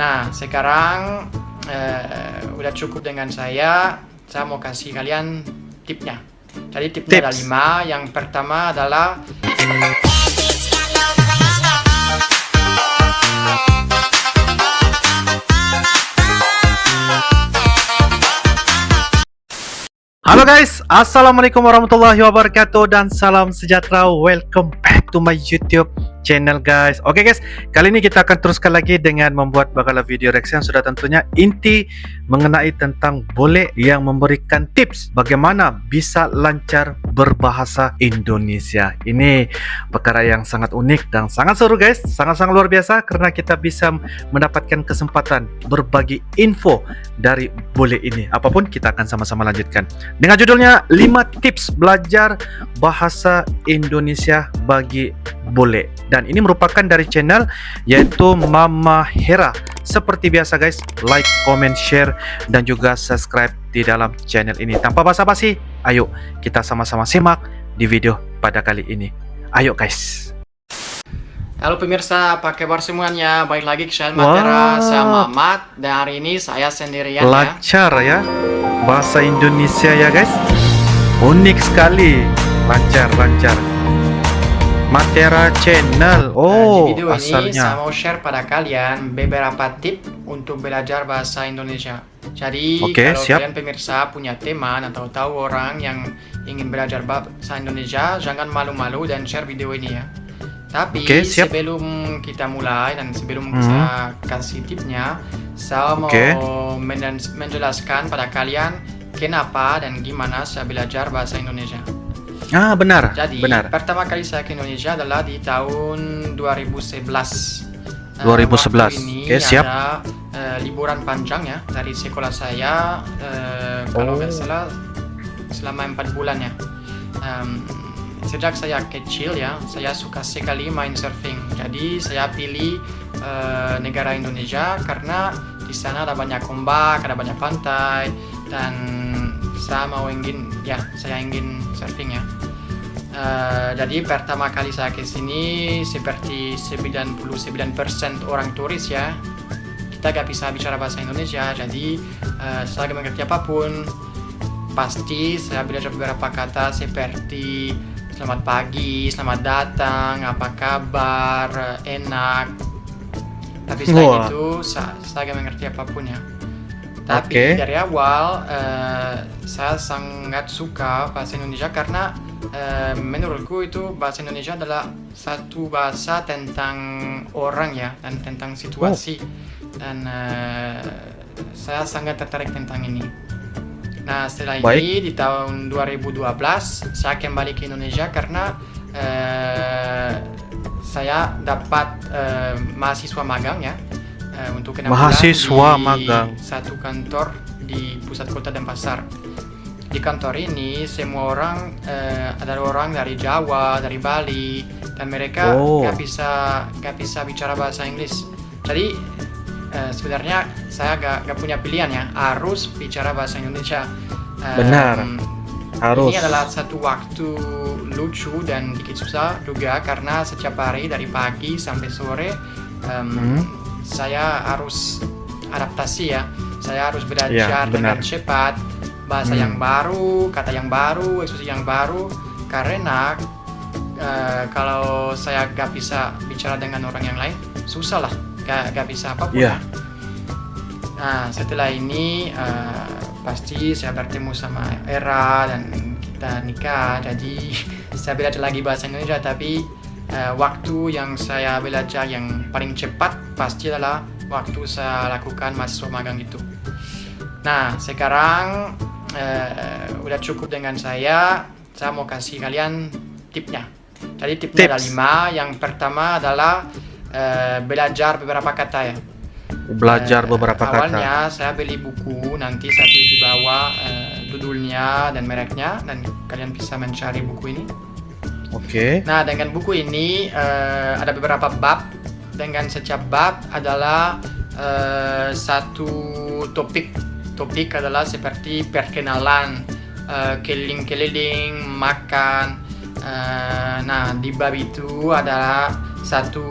Nah, sekarang udah cukup dengan saya mau kasih kalian tipnya. Jadi tipnya ada 5. Yang pertama adalah Halo guys, assalamualaikum warahmatullahi wabarakatuh dan salam sejahtera. Welcome back to my YouTube channel guys. Oke guys, kali ini kita akan teruskan lagi dengan membuat bakalah video reaction. Sudah tentunya inti mengenai tentang bule yang memberikan tips bagaimana bisa lancar berbahasa Indonesia. Ini perkara yang sangat unik dan sangat seru guys, sangat-sangat luar biasa karena kita bisa mendapatkan kesempatan berbagi info dari bule ini. Apapun kita akan sama-sama lanjutkan dengan judulnya 5 tips belajar bahasa Indonesia bagi bule. Dan ini merupakan dari channel yaitu Mama Hera. Seperti biasa guys, like, comment, share dan juga subscribe di dalam channel ini. Tanpa basa-basi, ayo kita sama-sama simak di video pada kali ini. Ayo guys. halo pemirsa, apa kabar semuanya? Balik lagi ke channel Matera, saya Mamat. Dan hari ini saya sendirian lancar ya bahasa Indonesia ya guys. Unik sekali, lancar. Matera channel. Di video asalnya ini saya mau share pada kalian beberapa tips untuk belajar bahasa Indonesia. Jadi kalau kalian pemirsa punya teman atau tahu orang yang ingin belajar bahasa Indonesia, jangan malu-malu dan share video ini ya. Tapi sebelum kita mulai dan sebelum saya kasih tipsnya, saya mau menjelaskan pada kalian kenapa dan gimana saya belajar bahasa Indonesia. Benar. Jadi pertama kali saya ke Indonesia adalah di tahun 2011. 2011. Ini ada liburan panjang ya dari sekolah saya, kalau nggak salah selama 4 bulan ya. Sejak saya kecil ya, saya suka sekali main surfing. Jadi saya pilih negara Indonesia karena di sana ada banyak ombak, ada banyak pantai, dan saya ingin surfing ya. Jadi pertama kali saya ke sini seperti 99% orang turis ya, kita gak bisa bicara bahasa Indonesia. Jadi saya gak mengerti apapun. Pasti saya belajar beberapa kata seperti selamat pagi, selamat datang, apa kabar, enak. Tapi setelah itu saya gak mengerti apapun ya. Tapi dari awal saya sangat suka bahasa Indonesia karena menurutku itu bahasa Indonesia adalah satu bahasa tentang orang ya, dan tentang situasi. Dan saya sangat tertarik tentang ini. Nah setelah ini di tahun 2012 saya kembali ke Indonesia karena saya dapat mahasiswa magang ya. Untuk 6 bulan di satu kantor di pusat kota Denpasar. Di kantor ini semua orang adalah orang dari Jawa, dari Bali, dan mereka gak bisa bicara bahasa Inggris. Jadi sebenarnya saya gak punya pilihan ya, harus bicara bahasa Indonesia. Benar, harus. Ini adalah satu waktu lucu dan dikit susah juga karena setiap hari dari pagi sampai sore saya harus adaptasi ya. Saya harus belajar dengan cepat bahasa yang baru, kata yang baru, ekspresi yang baru. Karena kalau saya gak bisa bicara dengan orang yang lain, susah lah, gak bisa apapun. Nah setelah ini pasti saya bertemu sama Era dan kita nikah. Jadi saya belajar lagi bahasa Indonesia, tapi waktu yang saya belajar yang paling cepat pasti adalah waktu saya lakukan mahasiswa magang itu. Nah sekarang udah cukup dengan saya mau kasih kalian tipsnya. Jadi tipsnya ada 5. Yang pertama adalah belajar beberapa kata ya. Belajar beberapa kata. Awalnya saya beli buku, nanti saya tulis di bawah judulnya dan mereknya, dan kalian bisa mencari buku ini. Nah dengan buku ini ada beberapa bab. Dengan setiap bab adalah satu topik. Topik adalah seperti perkenalan, keliling-keliling, makan. Nah di bab itu adalah satu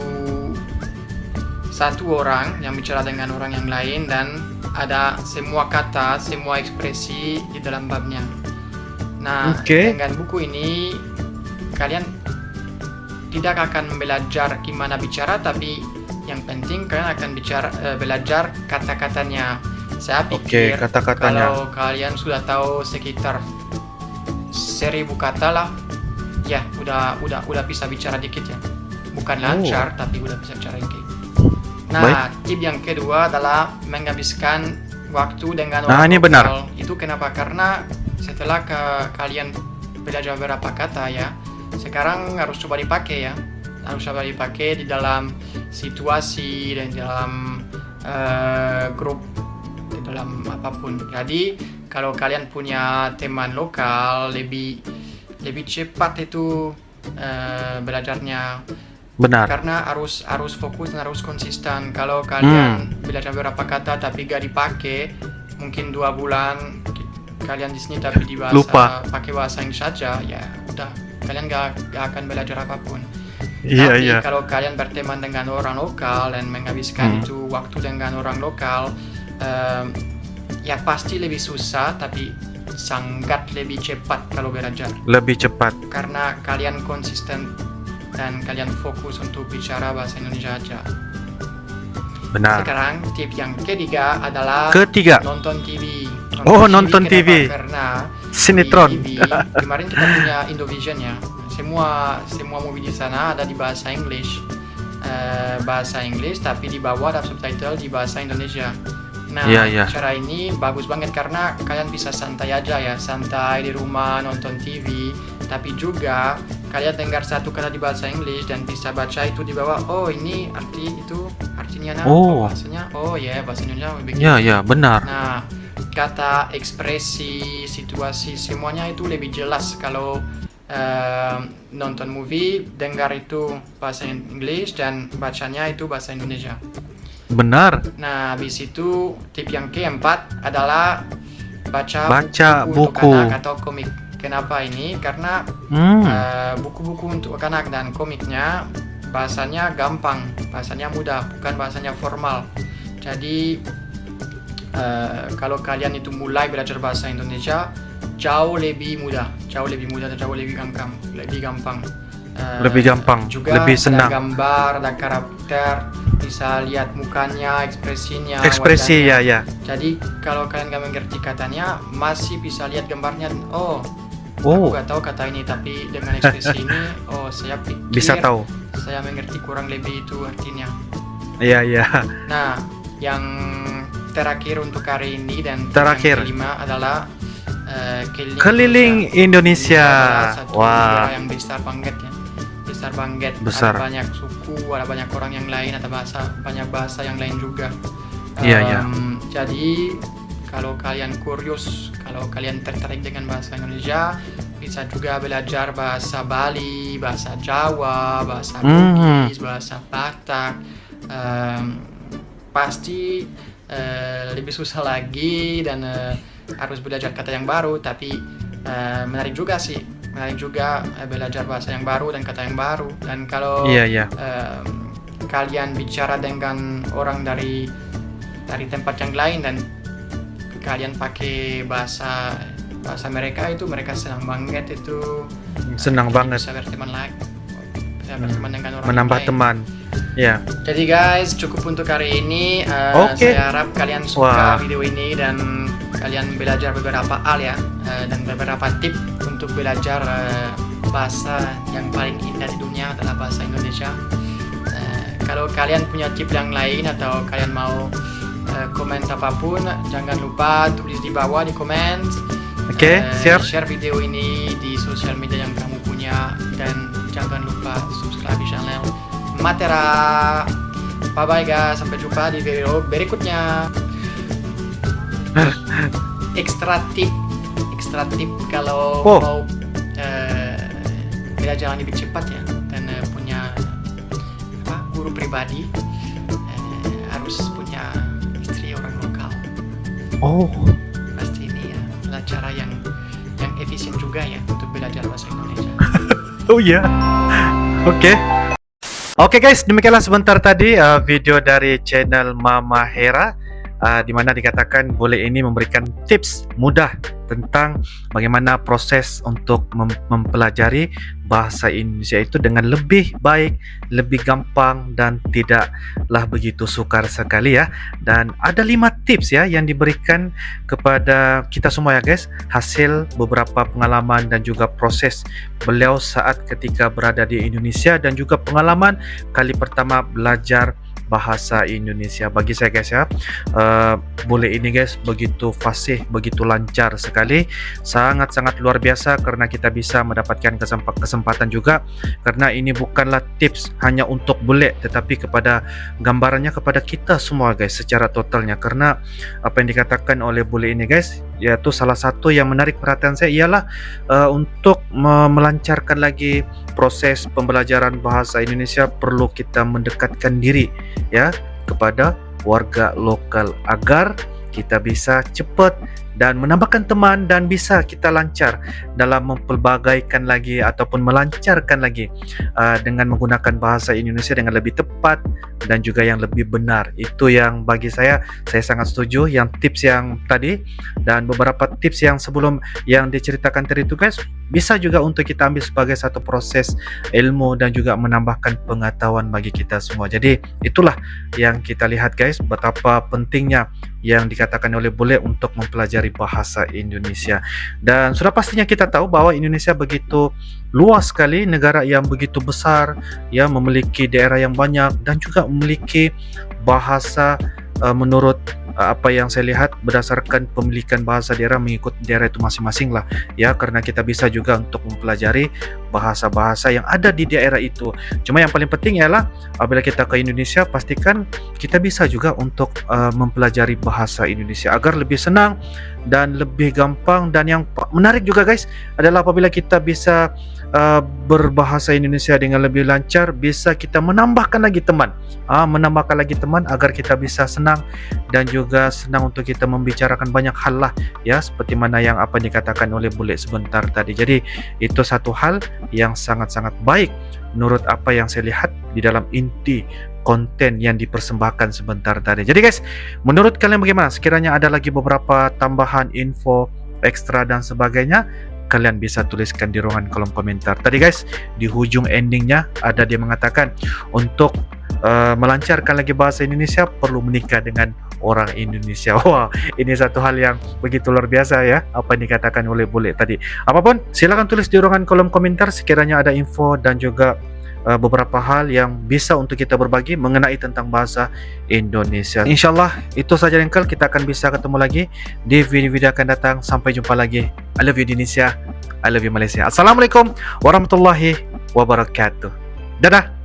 satu orang yang bicara dengan orang yang lain dan ada semua kata, semua ekspresi di dalam babnya. Nah, dengan buku ini kalian tidak akan belajar gimana bicara, tapi yang penting kalian akan belajar kata-katanya. Saya pikir kalau kalian sudah tahu sekitar 1000 kata lah, ya udah bisa bicara dikit ya. Bukan lancar, tapi udah bisa bicara dikit. Nah, tip yang kedua adalah menghabiskan waktu dengan orang ini lokal. benar. Itu kenapa? Karena setelah kalian belajar beberapa kata ya, sekarang harus coba dipakai ya. Harus coba dipakai di dalam situasi dan di dalam grup, di dalam apapun. Jadi kalau kalian punya teman lokal lebih cepat itu belajarnya. Benar. Karena harus fokus dan harus konsisten. Kalau kalian belajar beberapa kata tapi gak dipakai, mungkin 2 bulan kalian di sini tapi di bahasa pakai bahasa Inggris saja, ya udah kalian gak akan belajar apapun. Tapi kalau kalian berteman dengan orang lokal dan menghabiskan itu waktu dengan orang lokal, ya pasti lebih susah tapi sangat lebih cepat kalau belajar. Lebih cepat. Karena kalian konsisten dan kalian fokus untuk bicara bahasa Indonesia aja. Benar. Sekarang tip yang ketiga adalah nonton TV. Nonton TV. Karena sinetron. Di TV, kemarin kita punya Indovision ya. Semua movie di sana ada di bahasa English. Bahasa Inggris tapi di bawah ada subtitle di bahasa Indonesia. Nah, cara ini bagus banget karena kalian bisa santai aja ya, santai di rumah nonton TV, tapi juga kalian dengar satu kata di bahasa Inggris dan bisa baca itu di bawah. Oh, ini artinya bahasanya. Oh ya, bahasa Indonesia begitu. Ya, benar. Nah, kata, ekspresi, situasi semuanya itu lebih jelas kalau nonton movie, dengar itu bahasa Inggris dan bacanya itu bahasa Indonesia. Benar. Nah, habis itu tip yang keempat adalah baca buku untuk anak atau komik. Kenapa ini? Karena buku-buku untuk anak dan komiknya bahasanya gampang, bahasanya mudah, bukan bahasanya formal. Jadi kalau kalian itu mulai belajar bahasa Indonesia jauh lebih mudah dan jauh lebih gampang. Juga lebih senang. Ada gambar, ada karakter, bisa lihat mukanya, ekspresinya, wajahnya. Ya. Jadi kalau kalian gak mengerti katanya, masih bisa lihat gambarnya. Aku gak tahu kata ini, tapi dengan ekspresi ini, saya pikir bisa tahu. Saya mengerti kurang lebih itu artinya. Iya. Nah, yang terakhir untuk hari ini dan yang kelima adalah keliling Indonesia. Satu negara yang besar banget ya. Besar. Ada banyak suku, ada banyak orang yang lain, ada banyak bahasa yang lain juga. Jadi kalau kalian kurius, kalau kalian tertarik dengan bahasa Indonesia, bisa juga belajar bahasa Bali, bahasa Jawa, bahasa Bugis, bahasa Batak. Pasti lebih susah lagi dan harus belajar kata yang baru, tapi menarik juga belajar bahasa yang baru dan kata yang baru. Dan kalau kalian bicara dengan orang dari tempat yang lain dan kalian pakai bahasa mereka, itu mereka senang banget itu. Bisa berteman lagi, bisa berteman dengan orang menambah lain. Teman. Ya. Jadi guys, cukup untuk hari ini. Saya harap kalian suka video ini dan kalian belajar beberapa hal ya, dan beberapa tip untuk belajar bahasa yang paling indah di dunia adalah bahasa Indonesia. Kalau kalian punya tip yang lain atau kalian mau komen apapun, jangan lupa tulis di bawah di komen. Siap. Share video ini di sosial media yang kamu punya dan jangan lupa subscribe di channel Matera. Bye bye guys, sampai jumpa di video berikutnya. Ekstra tip kalau mau belajar lebih cepat ya dan punya guru pribadi, harus punya istri orang lokal. Pasti ini ya adalah cara yang efisien juga ya untuk belajar bahasa Indonesia. Oke guys, demikianlah sebentar tadi video dari channel Mama Hera, di mana dikatakan bule ini memberikan tips mudah tentang bagaimana proses untuk mempelajari bahasa Indonesia itu dengan lebih baik, lebih gampang, dan tidaklah begitu sukar sekali ya. Dan ada 5 tips ya yang diberikan kepada kita semua ya guys, hasil beberapa pengalaman dan juga proses beliau saat ketika berada di Indonesia, dan juga pengalaman kali pertama belajar bahasa Indonesia. Bagi saya guys ya, bule ini guys begitu fasih, begitu lancar sekali, sangat-sangat luar biasa, karena kita bisa mendapatkan kesempatan juga, karena ini bukanlah tips hanya untuk bule, tetapi kepada gambarannya kepada kita semua guys secara totalnya. Karena apa yang dikatakan oleh bule ini guys, yaitu salah satu yang menarik perhatian saya ialah untuk melancarkan lagi proses pembelajaran bahasa Indonesia perlu kita mendekatkan diri ya kepada warga lokal agar kita bisa cepat dan menambahkan teman, dan bisa kita lancar dalam mempelbagaikan lagi ataupun melancarkan lagi dengan menggunakan bahasa Indonesia dengan lebih tepat dan juga yang lebih benar. Itu yang bagi saya sangat setuju yang tips yang tadi, dan beberapa tips yang sebelum yang diceritakan tadi itu guys bisa juga untuk kita ambil sebagai satu proses ilmu dan juga menambahkan pengetahuan bagi kita semua. Jadi itulah yang kita lihat guys, betapa pentingnya yang dikatakan oleh bule untuk mempelajari bahasa Indonesia. Dan sudah pastinya kita tahu bahwa Indonesia begitu luas sekali, negara yang begitu besar ya, memiliki daerah yang banyak dan juga memiliki bahasa menurut apa yang saya lihat berdasarkan pemilikan bahasa daerah mengikut daerah itu masing-masing lah ya, karena kita bisa juga untuk mempelajari bahasa-bahasa yang ada di daerah itu. Cuma yang paling penting ialah apabila kita ke Indonesia, pastikan kita bisa juga untuk mempelajari bahasa Indonesia agar lebih senang dan lebih gampang. Dan yang menarik juga guys adalah apabila kita bisa berbahasa Indonesia dengan lebih lancar, bisa kita menambahkan lagi teman, agar kita bisa senang dan juga senang untuk kita membicarakan banyak hal lah ya, seperti mana yang apa dikatakan oleh bule sebentar tadi. Jadi itu satu hal yang sangat-sangat baik menurut apa yang saya lihat di dalam inti konten yang dipersembahkan sebentar tadi. Jadi guys, menurut kalian bagaimana? Sekiranya ada lagi beberapa tambahan info ekstra dan sebagainya, kalian bisa tuliskan di ruangan kolom komentar. Tadi guys, di hujung endingnya ada dia mengatakan untuk melancarkan lagi bahasa Indonesia perlu menikah dengan orang Indonesia. Wah, ini satu hal yang begitu luar biasa ya, apa yang dikatakan oleh bule tadi. Apapun, silakan tulis di ruangan kolom komentar sekiranya ada info dan juga beberapa hal yang bisa untuk kita berbagi mengenai tentang bahasa Indonesia. Insyaallah itu saja Engkel, kita akan bisa ketemu lagi di video-video akan datang. Sampai jumpa lagi. I love you Indonesia, I love you Malaysia. Assalamualaikum warahmatullahi wabarakatuh. Dadah.